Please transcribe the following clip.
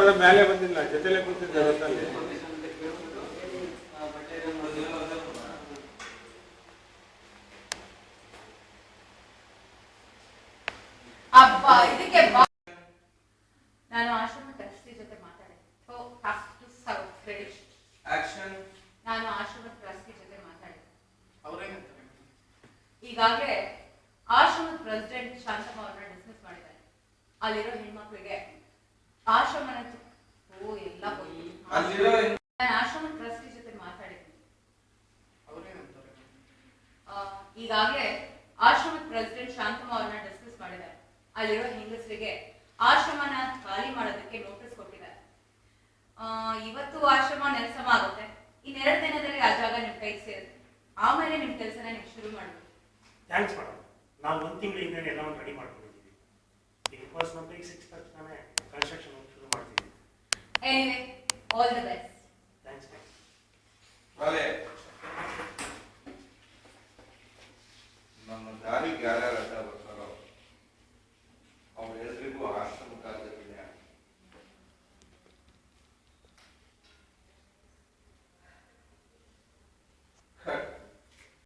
ಅವರ ಮೇಲೆ ಬಂದಿಲ್ಲ, ಜೊತೆಲೆ ಕೂತಿದ್ದೆ ಹೊತ್ತಲ್ಲಿ. ನಾನು ಆಶ್ರಮ ಟ್ರಸ್ಟಿ ಜೊತೆ ಮಾತಾಡಿದೆ. ನಾನು ಆಶ್ರಮ ಟ್ರಸ್ಟಿ ಜೊತೆ ಮಾತಾಡಿದೆ. ಈಗಾಗಲೇ ಆಶ್ರಮದ ಪ್ರೆಸಿಡೆಂಟ್ ಶಾಂತಮ್ಮ ಅವ್ರನ್ನ ಡಿಸ್ಮಿಸ್ ಮಾಡಿದ್ದಾರೆ. ಅಲ್ಲಿರೋ ಹೆಣ್ಮಕ್ಳಿಗೆ ಆಶ್ರಮನ ಎಲ್ಲ ನಾನು ಆಶ್ರಮ ಟ್ರಸ್ಟಿ ಜೊತೆ ಮಾತಾಡಿದ್ದೀನಿ. ಈಗಾಗಲೇ ಆಶ್ರಮದ ಪ್ರೆಸಿಡೆಂಟ್ ಶಾಂತಮ್ಮ ಅವ್ರನ್ನ ಡಿಸ್ಮಿಸ್ ಮಾಡಿದ್ದಾರೆ. ಅಲ್ಲಿರೋ ಹೆಂಗಸರಿಗೆ ಆಶ್ರಮನ ಖಾಲಿ ಮಾಡೋದಕ್ಕೆ ನೋಟಿಸ್ ಕೊಟ್ಟಿದ್ದಾರೆ. ಇವತ್ತು ಆಶ್ರಮ ನೆಲಸಮ ಆಗುತ್ತೆ. ಇನ್ನೆರಡು ದಿನದಲ್ಲಿ ಆ ಜಾಗ ನಿಮ್ ಕೈಗೆ ಸೇರುತ್ತೆ. ಆಮೇಲೆ ನಿಮ್ ಕೆಲಸನ ನೀವು ಶುರು ಮಾಡಬೇಕು. Thanks madam. ನಾವು ಒಂದು ತಿಂಗಳಿಂದ ಎಲ್ಲವನ್ನು ರೆಡಿ ಮಾಡ್ಕೊಂಡಿದ್ದೀವಿ. ಈಗ ಫಸ್ಟ್ ಮಂತ್ಗೆ 6 ತಕ್ಷಣ ಕನ್ಸ್ಟ್ರಕ್ಷನ್ ಶುರು ಮಾಡ್ತೀವಿ. Anyway, all the best. Thanks ನಮ್ಮ ದಾರಿಗೆ ಯಾರ್ಯಾರು